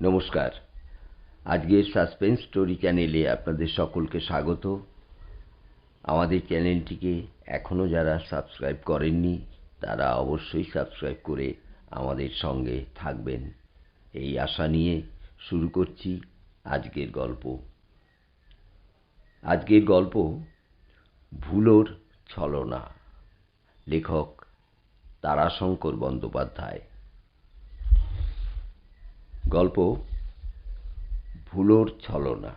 নমস্কার। আজকের suspense story চ্যানেলে আপনাদের সকলকে স্বাগত। আমাদের চ্যানেলটিকে এখনও যারা সাবস্ক্রাইব করেননি তারা অবশ্যই সাবস্ক্রাইব করে আমাদের সঙ্গে থাকবেন এই আশা নিয়ে শুরু করছি আজকের গল্প। আজকের গল্প ভুলোর ছলনা। লেখক তারাশঙ্কর বন্দ্যোপাধ্যায়। গল্প ভুলোর ছলনা।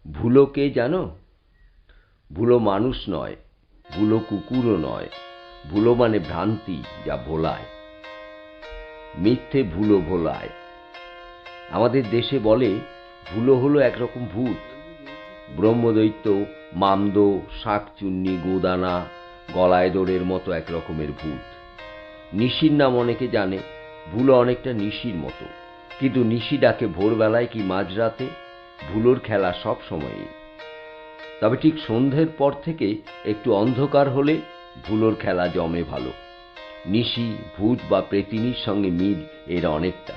ভুলো কে জানো? ভুলো মানুষ নয়, ভুলো কুকুরও নয়। ভুলো মানে ভ্রান্তি, যা ভোলায়। মিথ্যে ভুলো ভোলায়। আমাদের দেশে বলে ভুলো হলো একরকম ভূত। ব্রহ্মদৈত্য, মামদো, শাঁকচুন্নি, গোদানা, গলায় দোড়ের মতো এক রকমের ভূত। নিশির নাম অনেকে জানে। ভুলো অনেকটা নিশির মতো, কিন্তু নিশি ডাকে ভোরবেলায় কি মাঝরাতে। ভুলোর খেলা সব সময়ই। তবে ঠিক সন্ধ্যের পর থেকে একটু অন্ধকার হলে ভুলোর খেলা জমে ভালো। নিশি, ভূত বা প্রেতিনীর সঙ্গে মিল এর অনেকটা।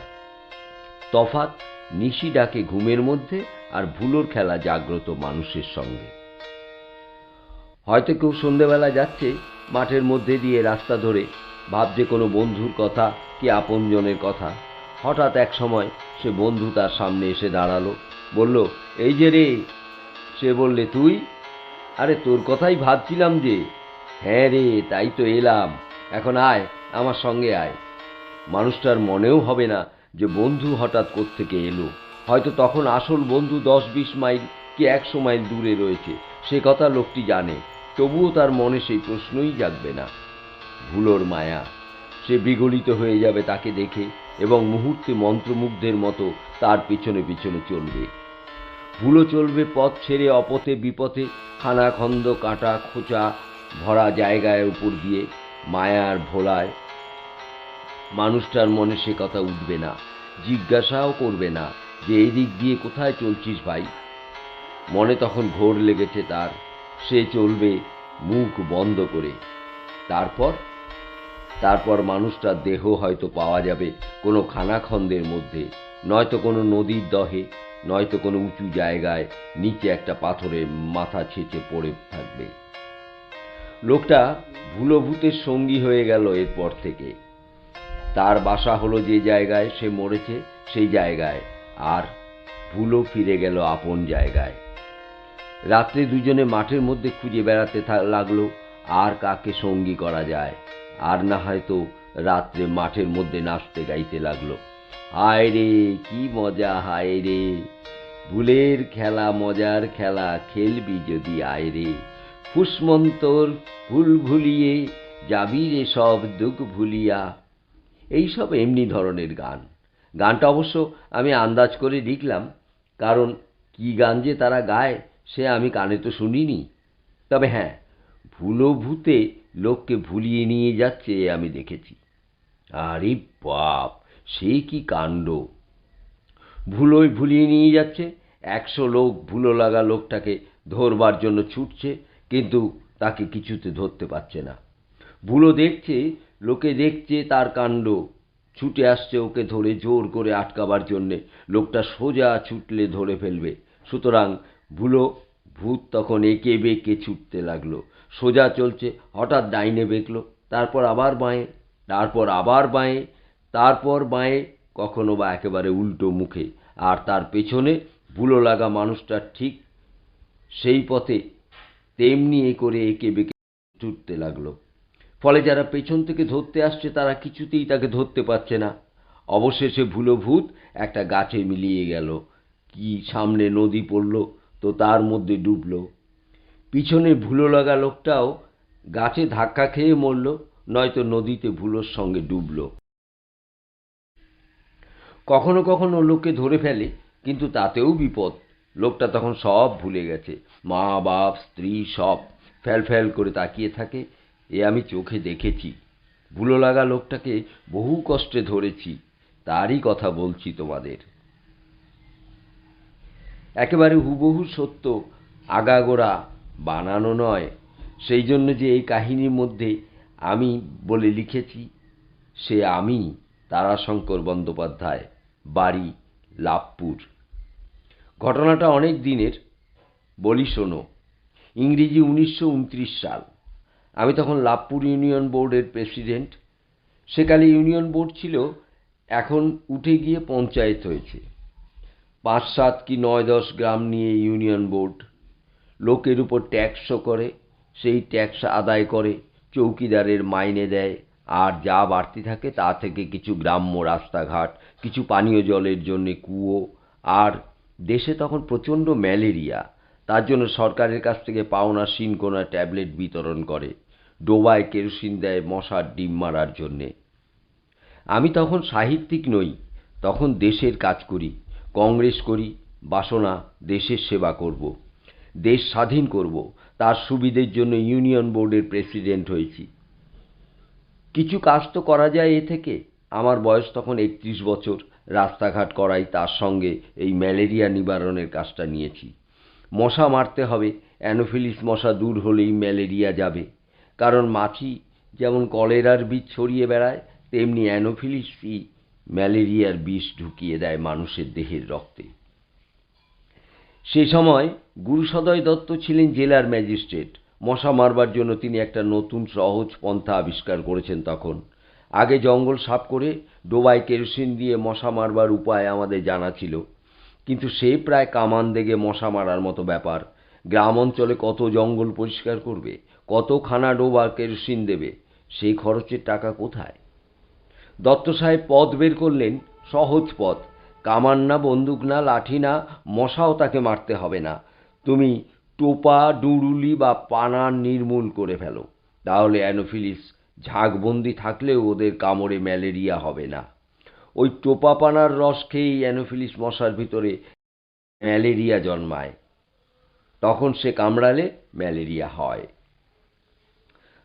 তফাৎ নিশি ডাকে ঘুমের মধ্যে, আর ভুলোর খেলা জাগ্রত মানুষের সঙ্গে। হয়তো কেউ সন্ধ্যেবেলা যাচ্ছে মাঠের মধ্যে দিয়ে রাস্তা ধরে, ভাবছে কোনো বন্ধুর কথা কি আপনজনের কথা। হঠাৎ এক সময় সে বন্ধু তার সামনে এসে দাঁড়ালো, বলল, এই যে রে। সে বললে, তুই? আরে তোর কথাই ভাবছিলাম যে। হ্যাঁ রে, তাই তো এলাম। এখন আয়, আমার সঙ্গে আয়। মানুষটার মনেও হবে না যে বন্ধু হঠাৎ কোত্থেকে এলো। হয়তো তখন আসল বন্ধু 10-20 মাইল কি 100 মাইল দূরে রয়েছে, সে কথা লোকটি জানে। তবুও তার মনে সেই প্রশ্নই জাগবে না। ভুলোর মায়া। সে বিগলিত হয়ে যাবে তাকে দেখে, এবং মুহূর্তে মন্ত্রমুগ্ধের মতো তার পিছনে পিছনে চলবে। ভুলো চলবে পথ ছেড়ে, অপথে বিপথে, খানাখন্দ, কাঁটা খোঁচা ভরা জায়গায় উপর দিয়ে, মায়ার ভোলায়। মানুষটার মনে সে কথা উঠবে না, জিজ্ঞাসাও করবে না যে এই দিক দিয়ে কোথায় চলছিস ভাই। মনে তখন ঘোর লেগেছে তার। সে চলবে মুখ বন্ধ করে। তারপর মানুষটার দেহ হয়তো পাওয়া যাবে কোনো খানাখন্দের মধ্যে, নয়তো কোনো নদীর দহে, নয়তো কোনো উঁচু জায়গায় নিচে একটা পাথরে মাথা ছেঁচে পড়ে থাকবে। লোকটা ভুলো ভূতের সঙ্গী হয়ে গেল এরপর থেকে। তার বাসা হলো যে জায়গায় সে মরেছে সেই জায়গায়, আর ভুলো ফিরে গেল আপন জায়গায়। রাত্রে দুজনে মাঠের মধ্যে খুঁজে বেড়াতে লাগলো আর কাকে সঙ্গী করা যায়। আর না হয়তো রাত্রে মাঠের মধ্যে নাচতে গাইতে লাগলো, হায় রে কি মজা, হায় রে ভুলের খেলা, মজার খেলা, খেলবি যদি আয় রে। ফুসমন্তর ভুল ভুলিয়ে যাবি রে সব দুঃখ ভুলিয়া। এইসব এমনি ধরনের গান। গানটা অবশ্য আমি আন্দাজ করে লিখলাম, কারণ কি গান যে তারা গায় সে আমি কানে তো শুনিনি। তবে হ্যাঁ, ভুলো ভূতে লোককে ভুলিয়ে নিয়ে যাচ্ছে আমি দেখেছি। আরে বাপ, সে কি কাণ্ড! ভুলোয় ভুলিয়ে নিয়ে যাচ্ছে। 100 লোক ভুলো লাগা লোকটাকে ধরবার জন্য ছুটছে, কিন্তু তাকে কিছুতে ধরতে পারছে না। ভুলো দেখছে, লোকে দেখছে তার কাণ্ড, ছুটে আসছে ওকে ধরে জোর করে আটকাবার জন্যে। লোকটা সোজা ছুটলে ধরে ফেলবে, সুতরাং ভূত তখন এঁকে বেঁকে ছুটতে লাগলো। সোজা চলছে, হঠাৎ ডাইনে বেঁকলো, তারপর আবার বাঁয়ে, তারপর আবার বাঁয়ে, তারপর বাঁয়ে, কখনো বা একেবারে উল্টো মুখে। আর তার পেছনে ভুলো লাগা মানুষটা ঠিক সেই পথে তেমনি করে এঁকে বেঁকে ছুটতে লাগলো। ফলে যারা পেছন থেকে ধরতে আসছে তারা কিছুতেই তাকে ধরতে পারছে না। অবশেষে ভুলো ভূত একটা গাছে মিলিয়ে গেল, কি সামনে নদী পড়ল তো তার মধ্যে ডুবল। পিছনে ভুলো লাগা লোকটাও গাছে ধাক্কা খেয়ে মরল, নয়তো নদীতে ভুলোর সঙ্গে ডুবল। কখনো কখনো লোকে ধরে ফেলে, কিন্তু তাতেও বিপদ। লোকটা তখন সব ভুলে গেছে, মা বাপ স্ত্রী সব। ফ্যাল ফ্যাল করে তাকিয়ে থাকে। এ আমি চোখে দেখেছি। ভুলো লাগা লোকটাকে বহু কষ্টে ধরেছি, তারই কথা বলছি তোমাদের। একেবারে হুবহু সত্য, আগাগোড়া বানানো নয়। সেই জন্য যে এই কাহিনীর মধ্যে আমি বলে লিখেছি, সে আমি তারাশঙ্কর বন্দ্যোপাধ্যায়। বাড়ি লাভপুর। ঘটনাটা অনেক দিনের, বলি শোনো। ইংরেজি 1929 সাল। আমি তখন লাভপুর ইউনিয়ন বোর্ডের প্রেসিডেন্ট। সেকালে ইউনিয়ন বোর্ড ছিল, এখন উঠে গিয়ে পঞ্চায়েত হয়েছে। 5-7 কি 9-10 গ্রাম নিয়ে ইউনিয়ন বোর্ড। লোকের উপর ট্যাক্সও করে, সেই ট্যাক্স আদায় করে, চৌকিদারের মাইনে দেয়, আর যা বাড়তি থাকে তা থেকে কিছু গ্রাম্য রাস্তাঘাট, কিছু পানীয় জলের জন্য কুয়ো। আর দেশে তখন প্রচণ্ড ম্যালেরিয়া, তার জন্য সরকারের কাছ থেকে পাওনা সিনকোনা ট্যাবলেট বিতরণ করে, ডোবায় কেরোসিন দেয় মশার ডিম মারার জন্যে। আমি তখন সাহিত্যিক নই, তখন দেশের কাজ করি, কংগ্রেস করি, বাসনা দেশের সেবা করব, দেশ স্বাধীন করব, তার সুবিধের জন্য ইউনিয়ন বোর্ডের প্রেসিডেন্ট হয়েছি। কিছু কাজ তো করা যায় এ থেকে। আমার বয়স তখন 31 বছর। রাস্তাঘাট করাই, তার সঙ্গে এই ম্যালেরিয়া নিবারণের কাজটা নিয়েছি। মশা মারতে হবে, অ্যানোফিলিস মশা দূর হলেই ম্যালেরিয়া যাবে। কারণ মাছি যেমন কলেরার বীজ ছড়িয়ে বেড়ায়, তেমনি অ্যানোফিলিসই ম্যালেরিয়ার বিষ ঢুকিয়ে দেয় মানুষের দেহের রক্তে। সে সময় গুরুসদয় দত্ত ছিলেন জেলার ম্যাজিস্ট্রেট। মশা মারবার জন্য তিনি একটা নতুন সহজ পন্থা আবিষ্কার করেছেন তখন। আগে জঙ্গল সাফ করে ডোবায় কেরোসিন দিয়ে মশা মারবার উপায় আমাদের জানা ছিল, কিন্তু সে প্রায় কামান দেগে মশা মারার মতো ব্যাপার। গ্রাম অঞ্চলে কত জঙ্গল পরিষ্কার করবে, কতখানা ডোবা কেরোসিন দেবে, সেই খরচের টাকা কোথায়? দত্ত সাহেব পথ বের করলেন, সহজ পথ। কামান না, বন্দুক না, লাঠি না, মশাও তাকে মারতে হবে না। তুমি টোপা, ডুরুলি বা পানা নির্মূল করে ফেলো, তাহলে অ্যানোফিলিস ঝাঁকবন্দি থাকলেও ওদের কামড়ে ম্যালেরিয়া হবে না। ওই টোপা পানার রস খেয়েই অ্যানোফিলিস মশার ভিতরে ম্যালেরিয়া জন্মায়, তখন সে কামড়ালে ম্যালেরিয়া হয়।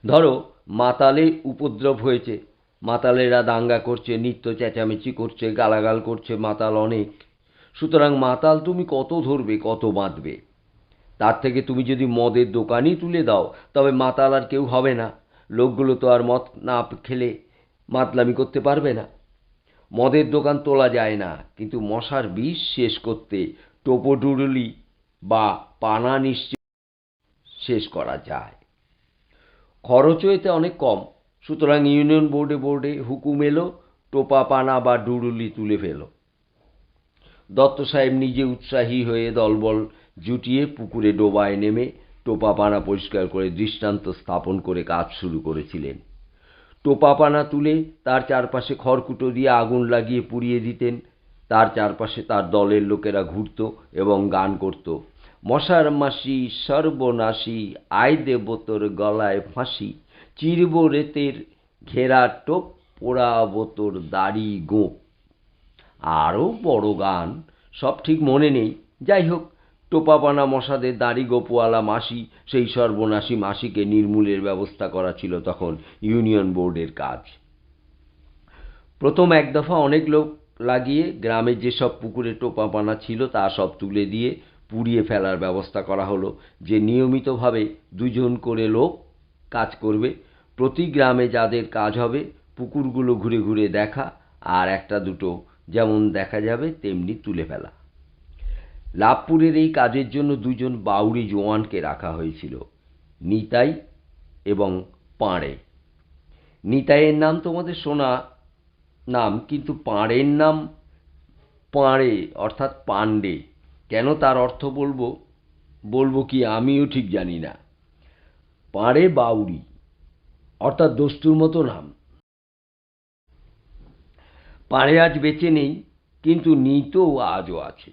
ধরো মাতালে উপদ্রব হয়েছে, মাতালেরা দাঙ্গা করছে, নিত্য চেঁচামেচি করছে, গালাগাল করছে, মাতাল অনেক। সুতরাং মাতাল তুমি কত ধরবে, কত বাঁধবে? তার থেকে তুমি যদি মদের দোকানই তুলে দাও, তবে মাতাল আর কেউ হবে না। লোকগুলো তো আর মদ না খেলে মাতলামি করতে পারবে না। মদের দোকান তোলা যায় না, কিন্তু মশার বিষ শেষ করতে টোপোডুরুলি বা পানা নিশ্চয় শেষ করা যায়। খরচও এতে অনেক কম। সুতরাং ইউনিয়ন বোর্ডে হুকুম এলো, টোপা পানা বা ডুরুলি তুলে ফেলো। দত্ত সাহেব নিজে উৎসাহী হয়ে দলবল জুটিয়ে পুকুরে ডোবায় নেমে টোপা পানা পরিষ্কার করে দৃষ্টান্ত স্থাপন করে কাজ শুরু করেছিলেন। টোপা পানা তুলে তার চারপাশে খড়কুটো দিয়ে আগুন লাগিয়ে পুড়িয়ে দিতেন। তার চারপাশে তার দলের লোকেরা ঘুরত এবং গান করত, মশার মাসি সর্বনাশী, আয় দেব তোর গলায় ফাঁসি, চিরব রেতের ঘেরা টোপ, পোড়াব তোর দাড়ি গোঁপ। আরও বড় গান, সব ঠিক মনে নেই। যাই হোক, টোপাপানা মশাদের দাড়ি গোপওয়ালা মাসি, সেই সর্বনাশী মাসিকে নির্মূলের ব্যবস্থা করা ছিল তখন ইউনিয়ন বোর্ডের কাজ। প্রথম এক দফা অনেক লোক লাগিয়ে গ্রামে যেসব পুকুরে টোপাপানা ছিল তা সব তুলে দিয়ে পুড়িয়ে ফেলার ব্যবস্থা করা হলো, যে নিয়মিতভাবে 2 জন করে লোক কাজ করবে। প্রতি গ্রামে যাদের কাজ হবে পুকুরগুলো ঘুরে ঘুরে দেখা, আর একটা দুটো যেমন দেখা যাবে তেমনি তুলে ফেলা। লাভপুরের এই কাজের জন্য 2 জন বাউরি জোয়ানকে রাখা হয়েছিল, নিতাই এবং পাঁড়ে। নিতাইয়ের নাম তোমাদের শোনা নাম, কিন্তু পাঁড়ের নাম পাঁড়ে অর্থাৎ পাণ্ডে। কেন তার অর্থ বলবো কি আমিও ঠিক জানি না। পাঁড়ে বাউরি অর্থাৎ দস্তুর মতো নাম। পাঁড়ে আজ বেঁচে নেই, কিন্তু নিতো আজও আছে।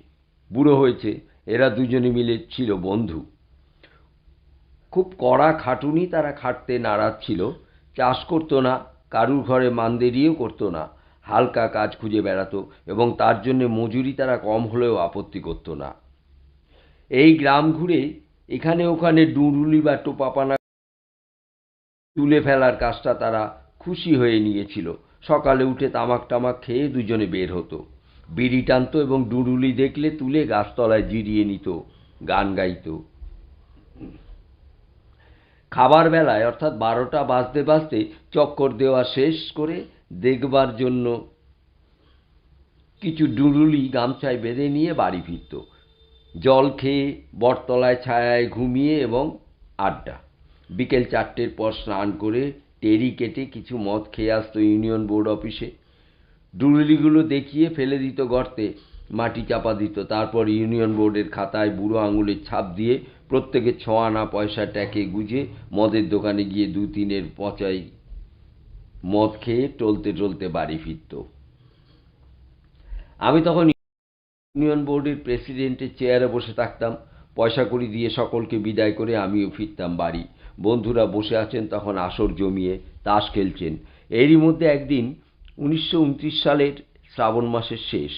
বুড়ো হয়েছে। এরা 2জনে মিলে ছিল বন্ধু। খুব কড়া খাটুনি তারা খাটতে নারাজ ছিল। চাষ করতো না, কারুর ঘরে মানদেরিও করতো না, হালকা কাজ খুঁজে বেড়াতো এবং তার জন্য মজুরি তারা কম হলেও আপত্তি করতো না। এই গ্রাম ঘুরে এখানে ওখানে ডুরুলি বা টোপাপানা তুলে ফেলার কাজটা তারা খুশি হয়ে নিয়েছিল। সকালে উঠে তামাক টামাক খেয়ে 2জনে বের হতো, বিড়ি টানতো এবং ডুরুলি দেখলে তুলে গাছতলায় জিরিয়ে নিত, গান গাইত। খাবার বেলায় অর্থাৎ 12টা বাজতে বাজতে চক্কর দেওয়া শেষ করে দেখবার জন্য কিছু ডুরুলি গামছায় বেঁধে নিয়ে বাড়ি ফিরত। জল খেয়ে বটতলায় ছায়ায় ঘুমিয়ে এবং আড্ডা। বিকেল 4টের পর স্নান করে টেরি কেটে কিছু মদ খেয়ে আসতো ইউনিয়ন বোর্ড অফিসে। ডুরুলিগুলো দেখিয়ে ফেলে দিত গর্তে, মাটি চাপা দিত। তারপর ইউনিয়ন বোর্ডের খাতায় বুড়ো আঙুলের ছাপ দিয়ে প্রত্যেকে 6 আনা পয়সা ট্যাকে গুঁজে মদের দোকানে গিয়ে 2-3 পচাই মদ খেয়ে টলতে টলতে বাড়ি ফিরত। আমি তখন ইউনিয়ন বোর্ডের প্রেসিডেন্টের চেয়ারে বসে থাকতাম। পয়সা কড়ি দিয়ে সকলকে বিদায় করে আমিও ফিরতাম বাড়ি। বন্ধুরা বসে আছেন তখন আসর জমিয়ে, তাস খেলছেন। এরই মধ্যে একদিন 1929 সালের শ্রাবণ মাসের শেষ।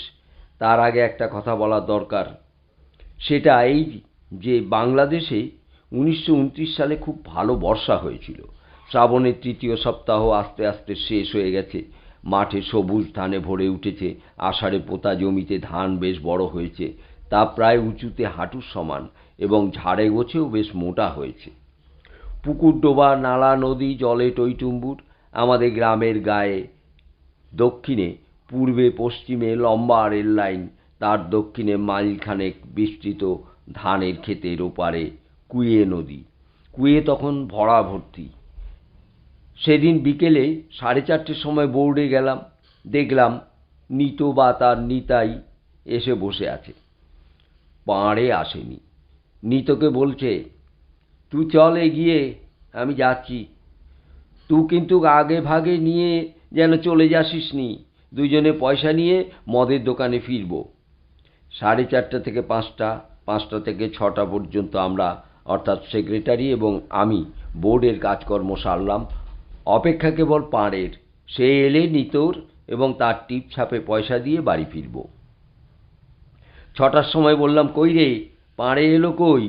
তার আগে একটা কথা বলা দরকার। সেটা এই যে বাংলাদেশে 1929 সালে খুব ভালো বর্ষা হয়েছিল। শ্রাবণের 3য় সপ্তাহ আস্তে আস্তে শেষ হয়ে গেছে। মাঠে সবুজ ধানে ভরে উঠেছে। আষাঢ়ে পোতা জমিতে ধান বেশ বড় হয়েছে। তা প্রায় উঁচুতে হাঁটুর সমান এবং ঝাড়ে গোছেও বেশ মোটা হয়েছে। পুকুর ডোবা, নালা, নদী জলে টইটুম্বুর। আমাদের গ্রামের গায়ে দক্ষিণে, পূর্বে, পশ্চিমে লম্বা রেল লাইন। তার দক্ষিণে মাইলখানেক বিস্তৃত ধানের ক্ষেতের ওপারে কুয়ে নদী। কুয়ে তখন ভরা ভর্তি। সেদিন বিকেলে 4:30 সময় বোর্ডে গেলাম। দেখলাম নিতো বা তার নিতাই এসে বসে আছে। পাড়ে আসেনি। নিতোকে বলছে, তুই চল এগিয়ে, আমি যাচ্ছি। তুই কিন্তু আগে ভাগে নিয়ে যেন চলে যাসিস নি। দুজনে পয়সা নিয়ে মদের দোকানে ফিরব। 4:30 থেকে 5টা, 5টা থেকে 6টা পর্যন্ত আমরা, অর্থাৎ সেক্রেটারি এবং আমি, বোর্ডের কাজকর্ম সারলাম। অপেক্ষা কেবল পাড়ের। সে এলে নিতোর এবং তার টিপ ছাপে পয়সা দিয়ে বাড়ি ফিরব। 6টার সময় বললাম, কই রে, পাড়ে এলো কই?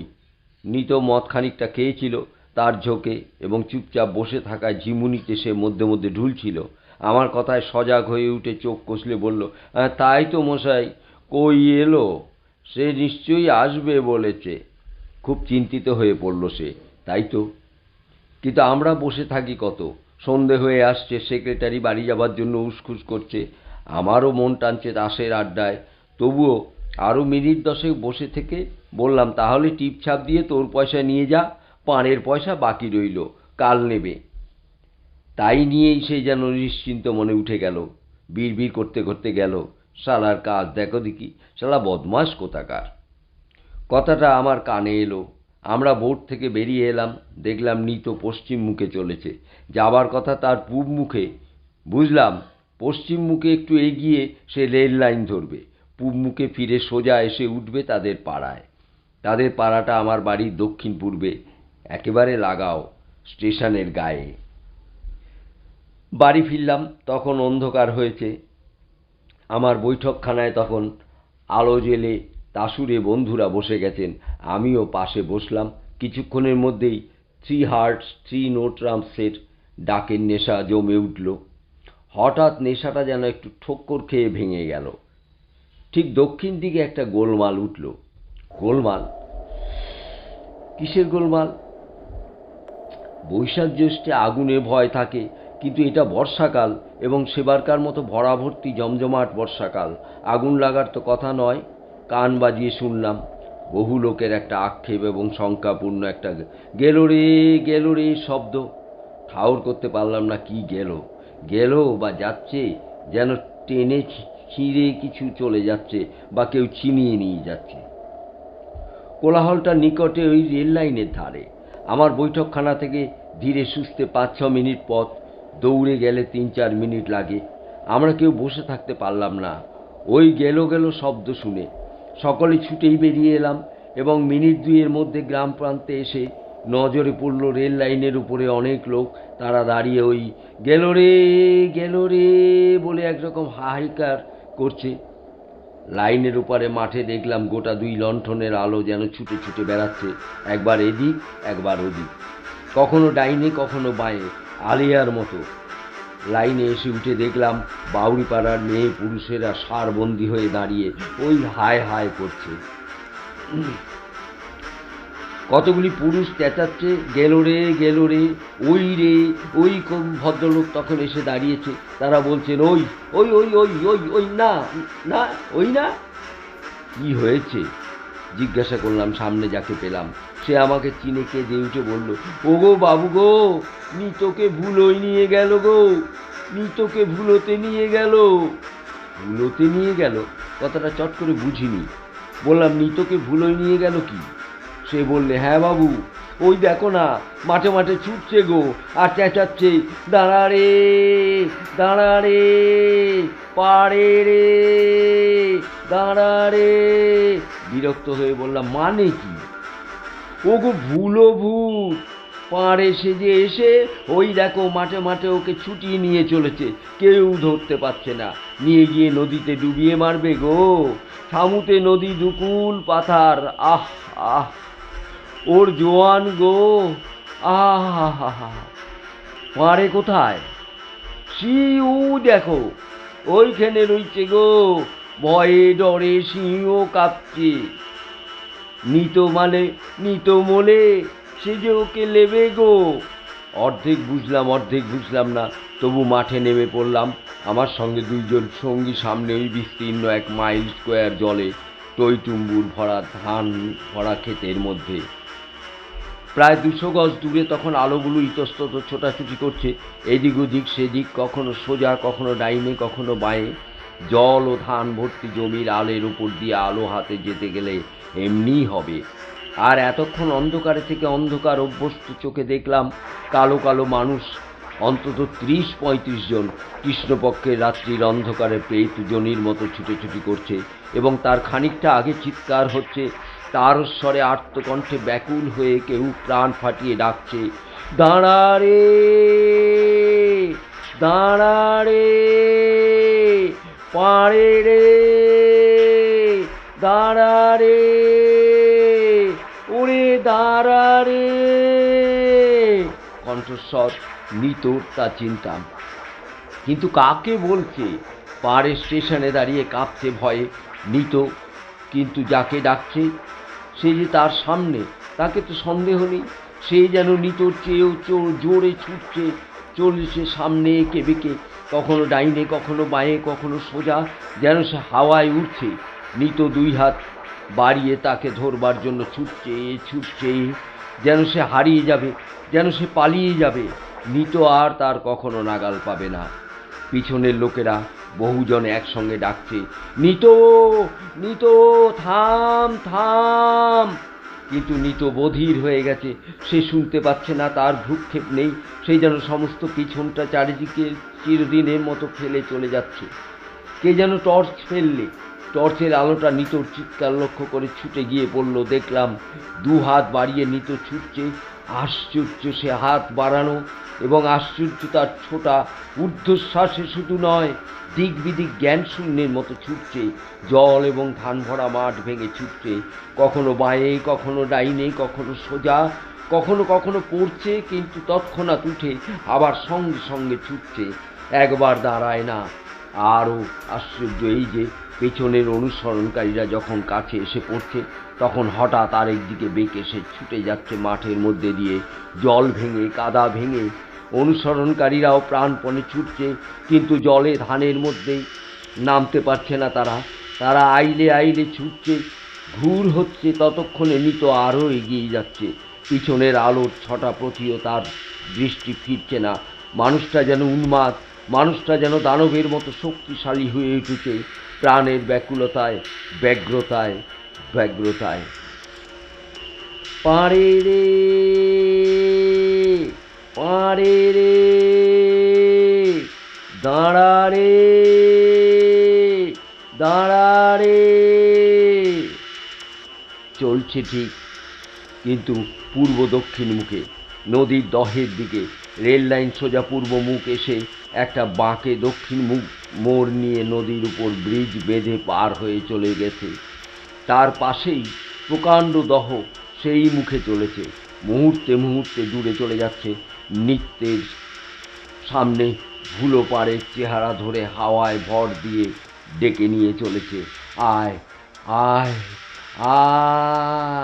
নিতো মদ খানিকটা খেয়েছিল, তার ঝোঁকে এবং চুপচাপ বসে থাকায় ঝিমুনিতে সে মধ্যে মধ্যে ঢুলছিল। আমার কথায় সজাগ হয়ে উঠে চোখ কষলে বলল, তাই তো মশাই, কই এলো? সে নিশ্চয়ই আসবে বলেছে। খুব চিন্তিত হয়ে পড়ল সে। তাই তো, কিন্তু আমরা বসে থাকি কত? সন্ধে হয়ে আসছে, সেক্রেটারি বাড়ি যাবার জন্য উসখুস করছে। আমারও মন টানছে তাসের আড্ডায়। তবুও আরও মিনিট 10 বসে থেকে বললাম, তাহলে টিপছাপ দিয়ে তোর পয়সা নিয়ে যা, পানের পয়সা বাকি রইল, কাল নেবে। তাই নিয়েই সে যেন নিশ্চিন্ত মনে উঠে গেল। বিড়বিড় করতে করতে গেল, শালার কাজ দেখো দেখি, শালা বদমাস কোথাকার। কথাটা আমার কানে এলো। আমরা বোর্ড থেকে বেরিয়ে এলাম। দেখলাম নিতো পশ্চিম মুখে চলেছে। যাবার কথা তার পূব মুখে। বুঝলাম পশ্চিম মুখে একটু এগিয়ে সে রেল লাইন ধরবে, পূব মুখে ফিরে সোজা এসে উঠবে তাদের পাড়ায়। তাদের পাড়াটা আমার বাড়ির দক্ষিণ পূর্বে, একেবারে লাগাও, স্টেশনের গায়ে। বাড়ি ফিরলাম, তখন অন্ধকার হয়েছে। আমার বৈঠকখানায় তখন আলো জেলে তাসুরে বন্ধুরা বসে গেছেন। আমিও পাশে বসলাম। কিছুক্ষণের মধ্যেই 3 হার্টস 3 নোট্রামসের ডাকের নেশা জমে উঠল। হঠাৎ নেশাটা যেন একটু ঠোক্কর খেয়ে ভেঙে গেল। ঠিক দক্ষিণ দিকে একটা গোলমাল উঠল। গোলমাল? কিসের গোলমাল? বৈশাখ জ্যৈষ্ঠে আগুনে ভয় থাকে, কিন্তু এটা বর্ষাকাল এবং সেবারকার মতো ভরাভর্তি জমজমাট বর্ষাকাল। আগুন লাগার তো কথা নয়। কান বাজিয়ে শুনলাম বহু লোকের একটা আক্ষেপ এবং শঙ্কাপূর্ণ একটা গেল রে শব্দ। ঠাউর করতে পারলাম না কি গেল। গেল বা যাচ্ছে, যেন টেনে ছিঁড়ে কিছু চলে যাচ্ছে বা কেউ ছিনিয়ে নিয়ে যাচ্ছে। কোলাহলটা নিকটে, ওই রেল লাইনের ধারে। আমার বৈঠকখানা থেকে ধীরে সুস্থে 5-6 মিনিট পথ। দৌড়ে গেলে 3-4 মিনিট লাগে। আমরা কেউ বসে থাকতে পারলাম না ওই গেল শব্দ শুনে। সকলে ছুটেই বেরিয়ে এলাম এবং মিনিট 2-এর মধ্যে গ্রাম প্রান্তে এসে নজরে পড়ল রেল লাইনের উপরে অনেক লোক। তারা দাঁড়িয়ে ওই গেল রে বলে একরকম হাহাকার করছে। লাইনের উপরে মাঠে দেখলাম গোটা 2 লণ্ঠনের আলো যেন ছুটে ছুটে বেড়াচ্ছে, একবার এদিক একবার ওদিক, কখনো ডাইনে কখনো বাঁয়ে, আলিয়ার মতো। লাইনে এসে উঠে দেখলাম বাউরিপাড়ার মেয়ে পুরুষেরা সারবন্দি হয়ে দাঁড়িয়ে ওই হায় হায় করছে। কতগুলি পুরুষ চেঁচাচ্ছে, গেল রে গেল রে, ওই রে ওই। ভদ্রলোক তখন এসে দাঁড়িয়েছে। তারা বলছেন ওই ওই ওই ওই ওই ওই না না ওই না। কি হয়েছে জিজ্ঞাসা করলাম সামনে যাকে পেলাম। সে আমাকে চিনে কেঁদে উঠে বলল, ও গো বাবু গো, নিতোকে ভুলোই নিয়ে গেল গো, নিতোকে ভুলোতে নিয়ে গেল। ভুলোতে নিয়ে গেল কথাটা চট করে বুঝিনি। বললাম, নিতোকে ভুলোই নিয়ে গেল কি? সে বললে, হ্যাঁ বাবু, ওই দেখো না মাঠে মাঠে ছুটছে গো, আর চেঁচাচ্ছে, দাঁড়া রে দাঁড়া রে, পাড়ে রে দাঁড়া রে। বিরক্ত হয়ে বললাম, মানে কি? ও গো ভুলো ভূত, পাড়ে সেজে এসে ওই দেখো মাঠে মাঠে ওকে ছুটিয়ে নিয়ে চলেছে, কেউ ধরতে পারছে না, নিয়ে গিয়ে নদীতে ডুবিয়ে মারবে গো। ছামুতে নদী দুকুল পাথার, আহ আহ, ওর জোয়ান গো, আহ। পাড়ে কোথায়? সিউ দেখো ওইখানে রইছে গো, ভয়ে ডরে সিংহ কাঁপছে। নিতো মলে সে যে ওকে লেবে গো। অর্ধেক বুঝলাম না, তবু মাঠে নেমে পড়লাম। আমার সঙ্গে দুইজন সঙ্গী সামনে ওই বিস্তীর্ণ 1 মাইল স্কোয়ার জলে টইটুম্বুর ভরা ধান ভরা ক্ষেতের মধ্যে। প্রায় 200 গজ দূরে তখন আলোগুলো ইতস্তত ছোটাছুটি করছে, এদিক ওদিক সেদিক, কখনো সোজা, কখনো ডাইনে, কখনো বাঁয়ে। জল ও ধান ভর্তি জমির আলের উপর দিয়ে আলো হাতে যেতে গেলে এমনিই হবে। আর এতক্ষণ অন্ধকারে থেকে অন্ধকার অভ্যস্ত চোখে দেখলাম কালো কালো মানুষ অন্তত 30-35 জন কৃষ্ণপক্ষের রাত্রির অন্ধকারে প্রেতজনির মতো ছুটোছুটি করছে, এবং তার খানিকটা আগে চিৎকার হচ্ছে, তারস্বরে আর্তকণ্ঠে ব্যাকুল হয়ে কেউ প্রাণ ফাটিয়ে ডাকছে, দাঁড়া রে দাঁড়া রে, পাড়ে রে দাঁড়া রে, ওরে দাঁড়া রে। কণ্ঠস্বর নিতোর, তা চিনতাম, কিন্তু কাকে বলছে? পাড়ে স্টেশনে দাঁড়িয়ে কাঁপছে ভয়ে নিতো, কিন্তু যাকে ডাকছে সে যে তার সামনে, তাকে তো সন্দেহ নেই। সে যেন নিতোর চেয়েও জোরে ছুটছে, চলছে সামনে এঁকে বেঁকে, কখনো ডাইনে, কখনো বাঁয়ে, কখনো সোজা, যেন সে হাওয়ায় উঠছে। নিতো 2 হাত বাড়িয়ে তাকে ধরবার জন্য ছুটছে, যেন সে হারিয়ে যাবে, যেন সে পালিয়ে যাবে। নিতো আর তার কখনো নাগাল পাবে না। পিছনের লোকেরা বহুজন একসঙ্গে ডাকছে, নিতো নিতো, থাম থাম। কিন্তু নিতো বধির হয়ে গেছে, সে শুনতে পাচ্ছে না, তার ভ্রুক্ষেপ নেই। সেই যেন সমস্ত পিছনটা চারিদিকে চিরদিনের মতো ফেলে চলে যাচ্ছে। কে যেন টর্চ ফেললে, টর্চের আলোটা নিতোর চিৎকার লক্ষ্য করে ছুটে গিয়ে পড়ল। দেখলাম 2 হাত বাড়িয়ে নিতো ছুটছে। আশ্চর্য সে হাত বাড়ানো, এবং আশ্চর্য তার ছোটা ঊর্ধ্বশ্বাসে শুধু নয়, দিক বিদিক জ্ঞান শূন্যের মতো ছুটছে। জল এবং ধান ভরা মাঠ ভেঙে ছুটছে, কখনো বাঁয়ে, কখনো ডাইনে, কখনো সোজা, কখনো কখনো পড়ছে, কিন্তু তৎক্ষণাৎ উঠে আবার সঙ্গে সঙ্গে ছুটছে, একবার দাঁড়ায় না। আরও আশ্চর্য এই যে, পেছনের অনুসরণকারীরা যখন কাছে এসে পড়ছে, তখন হঠাৎ আরেক দিকে বেঁকে সে ছুটে যাচ্ছে মাঠের মধ্যে দিয়ে, জল ভেঙে, কাদা ভেঙে। অনুসরণকারীরাও প্রাণপণে ছুটছে, কিন্তু জলে ধানের মধ্যেই নামতে পারছে না তারা আইলে ছুটছে, ঘুর হচ্ছে। ততক্ষণে নিতো আরও এগিয়ে যাচ্ছে। পিছনের আলোর ছটা প্রতিও তার দৃষ্টি ফিরছে না। মানুষটা যেন উন্মাদ, মানুষটা যেন দানবের মতো শক্তিশালী হয়ে উঠেছে প্রাণের ব্যাকুলতায়, ব্যগ্রতায়। পাড়ে রে পাড়ে রে, দাঁড়া রে দাঁড়া রে। চলছে ঠিক, কিন্তু পূর্ব দক্ষিণ মুখে, নদীর দহের দিকে। রেল লাইন সোজা পূর্ব মুখ এসে একটা বাঁকে দক্ষিণ মুখ মোড় নিয়ে নদীর উপর ব্রিজ বেঁধে পার হয়ে চলে গেছে। তার পাশেই প্রকাণ্ড দহ সেই মুখে চলেছে, মুহূর্তে মুহূর্তে দূরে চলে যাচ্ছে। নিত্যের সামনে ভুলো পাড়ের চেহারা ধরে হাওয়ায় ভর দিয়ে ডেকে নিয়ে চলেছে, আয় আয়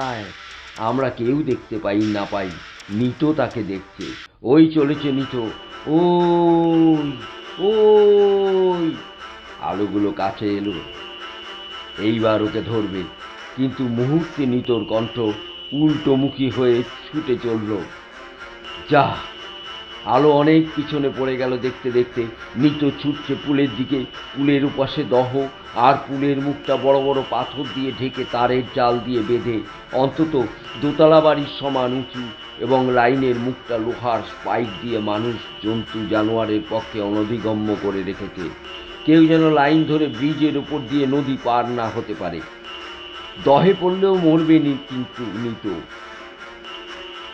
আয়। আমরা কেউ দেখতে পাই না পাই, নিতো তাকে দেখছে। ওই চলেছে নিতো, ওই ওই। আলোগুলো কাছে এলো, এইবার ওকে ধরবে। কিন্তু মুহূর্তে নিতোর কণ্ঠ উল্টোমুখী হয়ে ছুটে চলল। যা! আলো অনেক পিছনে পড়ে গেল। দেখতে দেখতে নিতো ছুটছে পুলের দিকে। পুলের উপাশে দহ, আর পুলের মুখটা বড় বড় পাথর দিয়ে ঢেকে তারের জাল দিয়ে বেঁধে, অন্তত দোতলা বাড়ির সমান উঁচু, এবং লাইনের মুখটা লোহার স্পাইক দিয়ে মানুষ, জন্তু, জানোয়ারের পক্ষে অনধিগম্য করে রেখেছে। কেউ যেন লাইন ধরে ব্রিজের ওপর দিয়ে নদী পার না হতে পারে। দহে পড়লেও মরবে কিন্তু নিতো।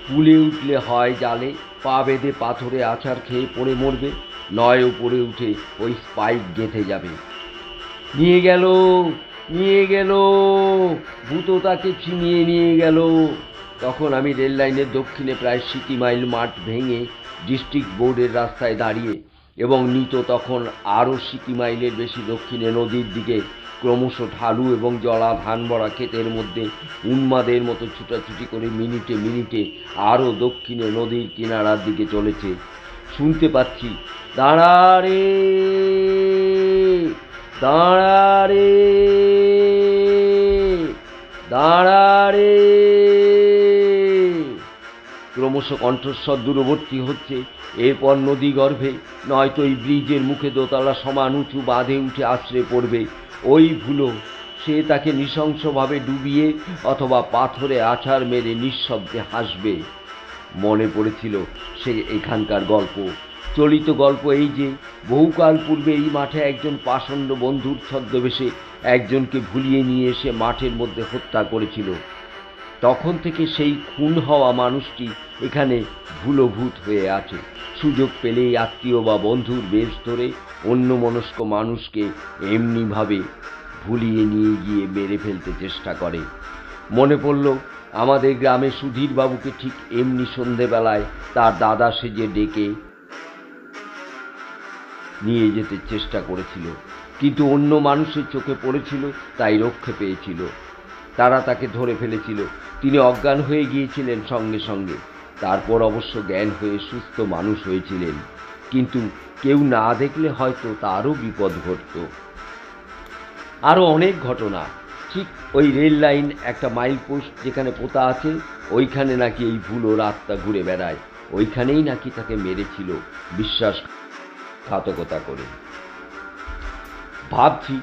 পুলে উঠলে হয় জালে পা বেঁধে পাথরে আছাড় খেয়ে পড়ে মরবে, নয় উপরে উঠে ওই স্পাইক গেঁথে যাবে। নিয়ে গেল, নিয়ে গেল, ভূত তাকে ছিনিয়ে নিয়ে গেল। তখন আমি রেল লাইনের দক্ষিণে প্রায় সিটি মাইল মাঠ ভেঙে ডিস্ট্রিক্ট বোর্ডের রাস্তায় দাঁড়িয়ে, এবং নিতো তখন আরও সিটি মাইলের বেশি দক্ষিণে নদীর দিকে ক্রমশ ঢালু এবং জলা ধান ভরা ক্ষেতের মধ্যে উন্মাদের মতো ছুটাছুটি করে মিনিটে মিনিটে আরও দক্ষিণে নদীর কিনারার দিকে চলেছে। শুনতে পাচ্ছি, দাঁড়া রে, দাঁড়া রে, দাঁড়া রে। ক্রমশ কণ্ঠস্বর দূরবর্তী হচ্ছে। এরপর নদী গর্ভে, নয়তো এই ব্রিজের মুখে দোতলা সমান উঁচু বাঁধে উঠে আছড়ে পড়বে ওই ভুলো। সে তাকে নৃশংসভাবে ডুবিয়ে অথবা পাথরে আছাড় মেরে নিঃশব্দে হাসবে। মনে পড়েছিল সে এখানকার গল্প, চলিত গল্প এই যে বহুকাল পূর্বে এই মাঠে একজন পাষণ্ড বন্ধুর ছদ্মবেশে একজনকে ভুলিয়ে নিয়ে এসে মাঠের মধ্যে হত্যা করেছিল। তখন থেকে সেই খুন হওয়া মানুষটি এখানে ভুলোভূত হয়ে আছে। সুযোগ পেলেই আত্মীয় বা বন্ধুর বেশ ধরে অন্যমনস্ক মানুষকে এমনিভাবে ভুলিয়ে নিয়ে গিয়ে মেরে ফেলতে চেষ্টা করে। মনে পড়ল আমাদের গ্রামে সুধীর বাবুকে ঠিক এমনি সন্ধেবেলায় তার দাদা সেজে ডেকে নিয়ে যেতে চেষ্টা করেছিল, কিন্তু অন্য মানুষের চোখে পড়েছিল তাই রক্ষে পেয়েছিল। তারা তাকে ধরে ফেলেছিল। তিনি অজ্ঞান হয়ে গিয়েছিলেন সঙ্গে সঙ্গে। তারপর অবশ্য জ্ঞান হয়ে সুস্থ মানুষ হয়েছিলেন, কিন্তু কেউ না দেখলে হয়তো তারও বিপদ ঘটত। আরও অনেক ঘটনা। ঠিক ওই রেল লাইন একটা মাইল পোস্ট যেখানে পোতা আছে, ওইখানে নাকি এই ভুলোর আত্মা ঘুরে বেড়ায়। ওইখানেই নাকি তাকে মেরেছিল বিশ্বাসঘাতকতা করে। ভাবছি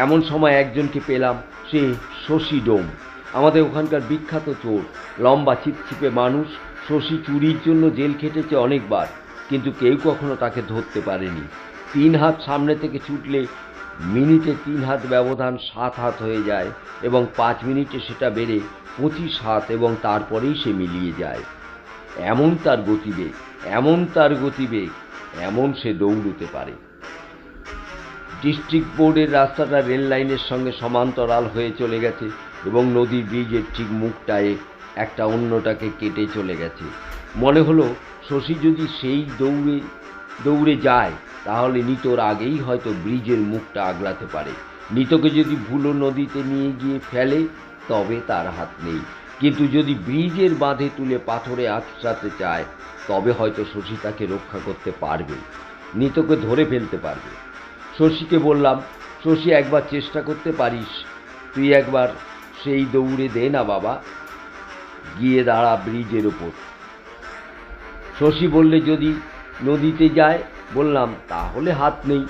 এমন সময় একজনকে পেলাম, সে শশী ডোম, আমাদের ওখানকার বিখ্যাত চোর, লম্বা চিপচিপে মানুষ। শশী চুরির জন্য জেল খেটেছে অনেকবার, কিন্তু কেউ কখনো তাকে ধরতে পারেনি। 3 হাত সামনে থেকে ছুটলে মিনিটে 3 হাত ব্যবধান 7 হাত হয়ে যায়, এবং 5 মিনিটে সেটা বেড়ে 25 হাত, এবং তারপরেই সে মিলিয়ে যায়। এমন তার গতিবেগ, এমন তার গতিবেগ, এমন সে দৌড়তে পারে। ডিস্ট্রিক্ট বোর্ডের রাস্তাটা রেল লাইনের সঙ্গে সমান্তরাল হয়ে চলে গেছে, এবং নদীর ব্রিজের ঠিক মুখটায় একটা অন্যটাকে কেটে চলে গেছে। মনে হলো শশী যদি সেই দৌড়ে যায়, তাহলে নিতোর আগেই হয়তো ব্রিজের মুখটা আগলাতে পারে। নিতোকে যদি ভুলো নদীতে নিয়ে গিয়ে ফেলে, তবে তার হাত নেই। কিন্তু যদি ব্রিজের বাঁধে তুলে পাথরে আছড়াতে চায়, তবে হয়তো শশী তাকে রক্ষা করতে পারবে, নিতোকে ধরে ফেলতে পারবে। শশীকে বললাম, শশী একবার চেষ্টা করতে পারিস, তুই একবার সেই দৌড়ে দে না বাবা, গিয়ে দাঁড়া ব্রিজের ওপর। শশী বললে যদি নদীতে যায়। বললাম তাহলে হাত নেই,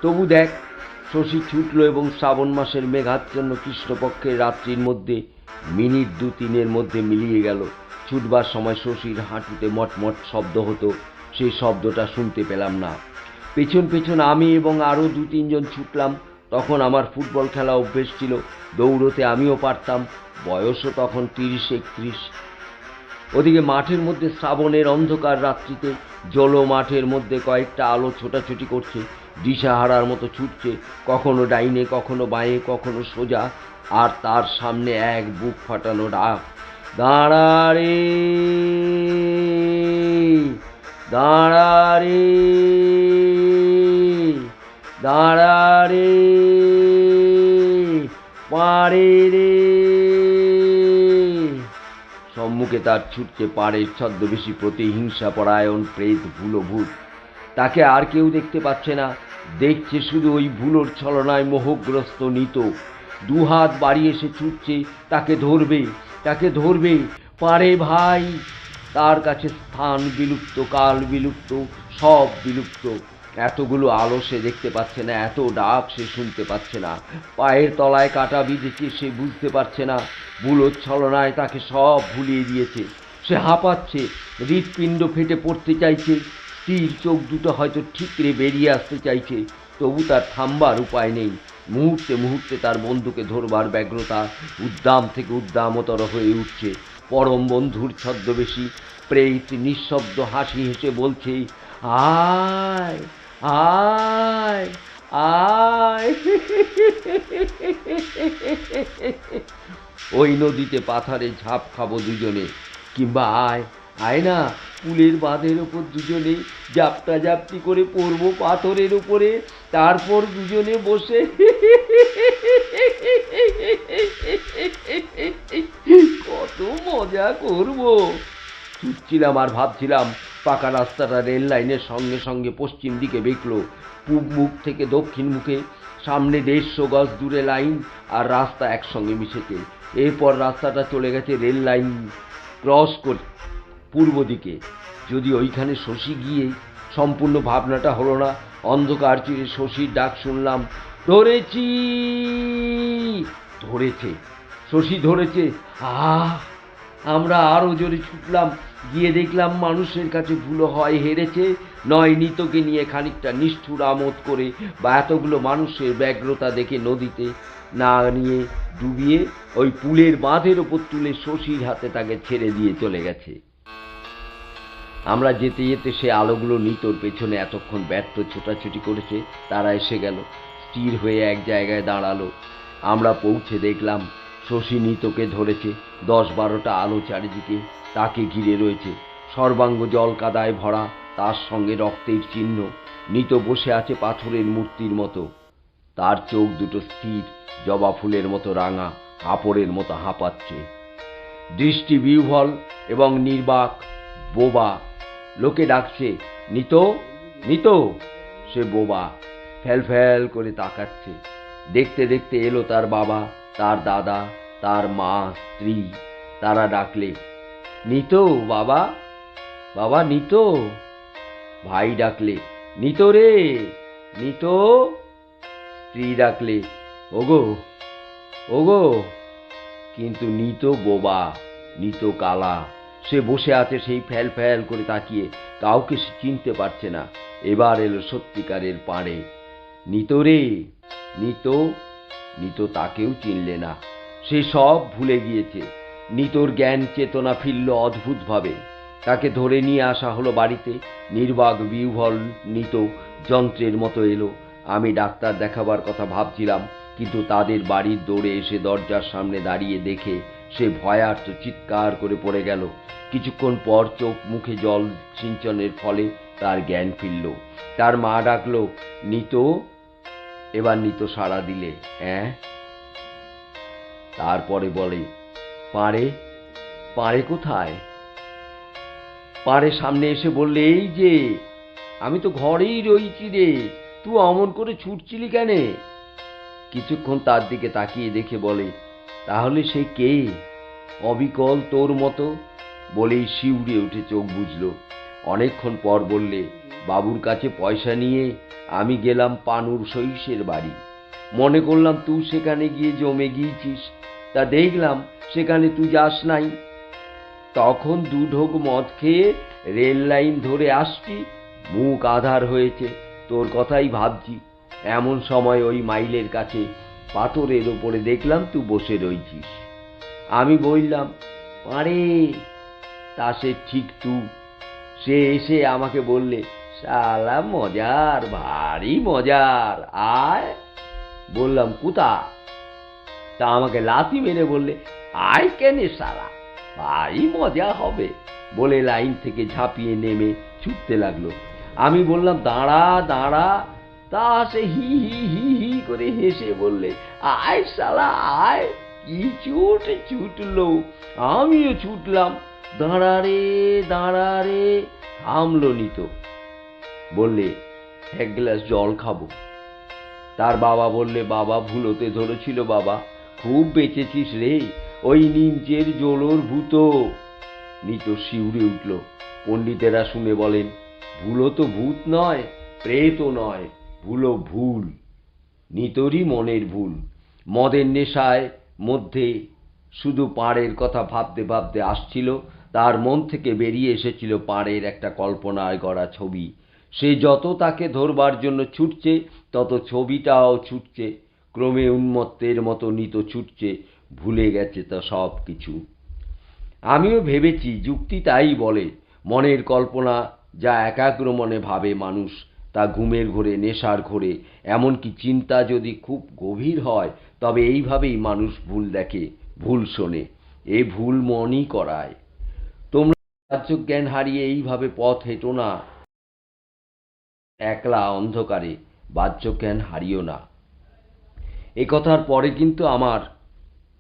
তবু দেখ। শশী ছুটল, এবং শ্রাবণ মাসের মেঘাচ্ছন্ন কৃষ্ণপক্ষের রাত্রির মধ্যে মিনিট 2-3 মধ্যে মিলিয়ে গেল। ছুটবার সময় শশীর হাঁটুতে মটমট শব্দ হতো, সেই শব্দটা শুনতে পেলাম না। পেছন পেছন আমি এবং আরও 2-3 জন ছুটলাম। তখন আমার ফুটবল খেলা অভ্যেস ছিল, দৌড়তে আমিও পারতাম। বয়সও তখন 30-31। ওদিকে মাঠের মধ্যে শ্রাবণের অন্ধকার রাত্রিতে জল মাঠের মধ্যে কয়েকটা আলো ছোটাছুটি করছে, দিশাহারার মতো ছুটছে, কখনো ডাইনে, কখনো বাঁয়ে, কখনো সোজা। আর তার সামনে এক বুক ফাটানো ডাক, দাঁড়া রে, দাঁড়া রে, দাঁড়া রে, পারে রে। সম্মুখে তার ছুটছে পাড়ের ছদ্মবেশী প্রতিহিংসা পরায়ণ প্রেত ভুলোভূত। তাকে আর কেউ দেখতে পাচ্ছে না, দেখছে শুধু ওই ভুলোর ছলনায় মোহগ্রস্ত নিত। দুহাত বাড়িয়ে সে ছুটছে, তাকে ধরবে, তাকে ধরবে। পারে ভাই, তার কাছে স্থান বিলুপ্ত, কাল বিলুপ্ত, সব বিলুপ্ত। এতগুলো আলো সে দেখতে পাচ্ছে না, এত ডাক সে শুনতে পাচ্ছে না। পায়ের তলায় কাটা বিঁধেছে, সে বুঝতে পারছে না। বুলোর ছলনায় তাকে সব ভুলিয়ে দিয়েছে। সে হাঁপাচ্ছে, হৃৎপিণ্ড ফেটে পড়তে চাইছে। স্থির চোখ দুটো হয়তো ঠিকরে বেরিয়ে আসতে চাইছে, তবু তার থামবার উপায় নেই। মুহূর্তে মুহূর্তে তার বন্ধুকে ধরবার ব্যগ্রতা উদ্দাম থেকে উদ্দামতর হয়ে উঠছে। পরম বন্ধুর ছদ্মবেশী প্রেত নিঃশব্দ হাসি হেসে বলছে, আয় আয় আয়। ওই নদীতে পাথারে ঝাঁপ খাবো দুজনে, কিংবা আয় আয় না, পুলের বাঁধের ওপর দুজনে জাপটা জাপটি করে পড়বো পাথরের উপরে, তারপর দুজনে বসে কত মজা করবো। ছুটছিলাম আর ভাবছিলাম। পাকা রাস্তাটা রেল লাইনের সঙ্গে সঙ্গে পশ্চিম দিকে বেঁকলো, পূব মুখ থেকে দক্ষিণ মুখে। সামনে 150 গজ দূরে লাইন আর রাস্তা একসঙ্গে মিশেছে। এরপর রাস্তাটা চলে গেছে রেল লাইন ক্রস করে পূর্ব দিকে। যদি ওইখানে শশী গিয়ে, সম্পূর্ণ ভাবনাটা হলো না। অন্ধকার চিরে শশীর ডাক শুনলাম, ধরেছি। ধরেছে, শশী ধরেছে। আহ, আমরা আরো জোরে ছুটলাম। গিয়ে দেখলাম মানুষের কাছে ভুলো হয় হেরেছে, নয় নিতকে নিয়ে খানিকটা নিষ্ঠুর আমোদ করে বা এতগুলো মানুষের ব্যগ্রতা দেখে নদীতে না নিয়ে ডুবিয়ে ওই পুলের বাঁধের ওপর তুলে শশীর হাতে তাকে ছেড়ে দিয়ে চলে গেছে। আমরা যেতে যেতে সে আলোগুলো নিতর পেছনে এতক্ষণ ব্যর্থ ছোটাছুটি করেছে, তারা এসে গেল, স্থির হয়ে এক জায়গায় দাঁড়ালো। আমরা পৌঁছে দেখলাম শশী নিতকে ধরেছে। 10-12টা আলো চারিদিকে তাকে ঘিরে রয়েছে, সর্বাঙ্গ জল কাদায় ভরা, তার সঙ্গে রক্তের চিহ্ন। নিত বসে আছে পাথরের মূর্তির মতো, তার চোখ দুটো স্থির, জবা ফুলের মতো রাঙা, হাঁপড়ের মতো হাঁপাচ্ছে। দৃষ্টি বিহ্বল এবং নির্বাক, বোবা। লোকে ডাকছে, নিত, নিত। সে বোবা, ফ্যাল ফ্যাল করে তাকাচ্ছে। দেখতে দেখতে এলো তার বাবা, তার দাদা, তার মা, স্ত্রী। তারা ডাকলে, নিত বাবা, বাবা নিত। ভাই ডাকলে, নিত রে, নিত। স্ত্রী ডাকলে, ওগো, ওগো। কিন্তু নিত বোবা, নিত কালা। সে বসে আছে সেই ফ্যাল ফ্যাল করে তাকিয়ে, কাউকে সে চিনতে পারছে না। এবার এলো সত্যিকারের পাড়ে। নিত রে, নিত। নিত তাকেও চিনলে না, সে সব ভুলে গিয়েছে। নিতর জ্ঞান চেতনা ফিরল অদ্ভুতভাবে। তাকে ধরে নিয়ে আসা হলো বাড়িতে। নির্বাক বিহ্বল নিত যন্ত্রের মতো এলো। আমি ডাক্তার দেখাবার কথা ভাবছিলাম, কিন্তু তাদের বাড়ির দৌড়ে এসে দরজার সামনে দাঁড়িয়ে দেখে সে ভয়ার্ত চিৎকার করে পড়ে গেল। কিছুক্ষণ পর চোখ মুখে জল সিঞ্চনের ফলে তার জ্ঞান ফিরল। তার মা ডাকলো, নিত। এবার নিত সাড়া দিলে, হ্যাঁ। তারপরে বলে, পাড়ে, পাড়ে কোথায়? পাড়ে সামনে এসে বললে, এই যে, আমি তো ঘরেই রইছি রে, তুই অমন করে ছুটছিলি কেন? কিছুক্ষণ তার দিকে তাকিয়ে দেখে বলে, তাহলে সে কে? অবিকল তোর মতো। বলেই শিউরে উঠে চোখ বুঝল। অনেকক্ষণ পর বললে, বাবুর কাছে পয়সা নিয়ে আমি গেলাম পানুর সহিসের বাড়ি। মনে করলাম তুই সেখানে গিয়ে জমে গিয়েছিস, তা দেখলাম সেখানে তুই যাস নাই। তখন 2 ঢোক মদ খেয়ে রেল লাইন ধরে আসছি, মুখ আধার হয়েছে, তোর কথাই ভাবছি। এমন সময় ওই মাইলের কাছে পাথরের ওপরে দেখলাম তুই বসে রইছিস। আমি বললাম, পারে। তা সে ঠিক তুই। সে এসে আমাকে বললে, শালা মজার, ভারী মজার, আয়। বললাম, কুতা? তা আমাকে লাথি মেরে বললে, আয় কেনে শালা, ভারী মজা হবে, বলে লাইন থেকে ঝাঁপিয়ে নেমে ছুটতে লাগলো। আমি বললাম, দাঁড়া দাঁড়া। তা সে হি হি হি হি করে হেসে বললে, আয় শালা আয়। কি ছুটলো, আমিও ছুটলাম। দাঁড়া রে, দাঁড়া রে। থামলো নিতো, বললে, এক গ্লাস জল খাবো। তার বাবা বললে, বাবা ভুলোতে ধরেছিল বাবা, খুব বেঁচেছিস রে, ওই নিমচের জোলোর ভূত। নিতো শিউরে উঠল। পণ্ডিতেরা শুনে বলেন, ভুলো তো ভূত নয়, প্রেতও নয়, ভুলো ভুল। নিতরই মনের ভুল। মদের নেশায় মধ্যে শুধু পাড়ের কথা ভাবতে ভাবতে আসছিল, তার মন থেকে বেরিয়ে এসেছিল পাড়ের একটা কল্পনায় গড়া ছবি। সে যত তাকে ধরবার জন্য ছুটছে, তত ছবিটাও ছুটছে। ক্রমে উন্মত্তের মতো নিত ছুটছে, ভুলে গেছে তা সব কিছু। আমিও ভেবেছি, যুক্তি তাই বলে, মনের কল্পনা যা একাগ্র মনে ভাবে মানুষ, তা ঘুমের ঘোরে, নেশার ঘোরে, এমনকি চিন্তা যদি খুব গভীর হয়, তবে এইভাবেই মানুষ ভুল দেখে, ভুল শোনে। এ ভুল মনই করায়। তোমরা রাজ্যজ্ঞান হারিয়ে এইভাবে পথ হেঁটো না, একলা অন্ধকারে। বাহ্যজ্ঞান হারিও না। এ কথার পরে কিন্তু আমার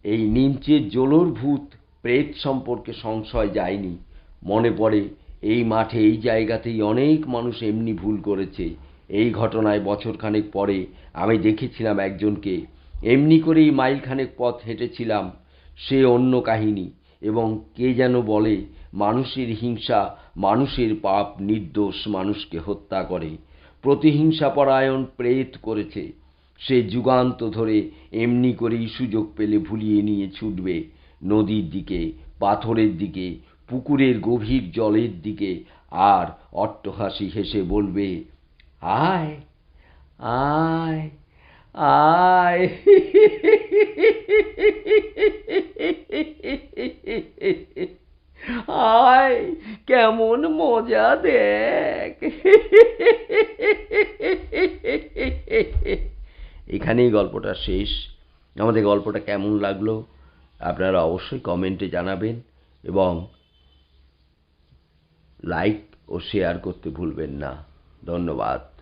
এই নিমচের জোলোর ভূত প্রেত সম্পর্কে সংশয় যায়নি। মনে পড়ে, এই মাঠে, এই জায়গাতেই অনেক মানুষ এমনি ভুল করেছে। এই ঘটনায় বছরখানেক পরে আমি দেখেছিলাম একজনকে, এমনি করেই মাইলখানেক পথ হেঁটেছিলাম। সে অন্য কাহিনী। এবং কে যেন বলে, মানুষের হিংসা, মানুষের পাপ নির্দোষ মানুষকে হত্যা করে। প্রতিহিংসাপরায়ণ প্রেত করেছে। সে যুগান্ত ধরে এমনি করেই সুযোগ পেলে ভুলিয়ে নিয়ে ছুটবে নদীর দিকে, পাথরের দিকে, পুকুরের গভীর জলের দিকে, আর অট্টহাসি হেসে বলবে, আয় আয় আয়। আয়, কেমন মজা দেখ। এখানেই গল্পটা শেষ। আমাদের গল্পটা কেমন লাগলো আপনারা অবশ্যই কমেন্টে জানাবেন, এবং লাইক ও শেয়ার করতে ভুলবেন না। ধন্যবাদ।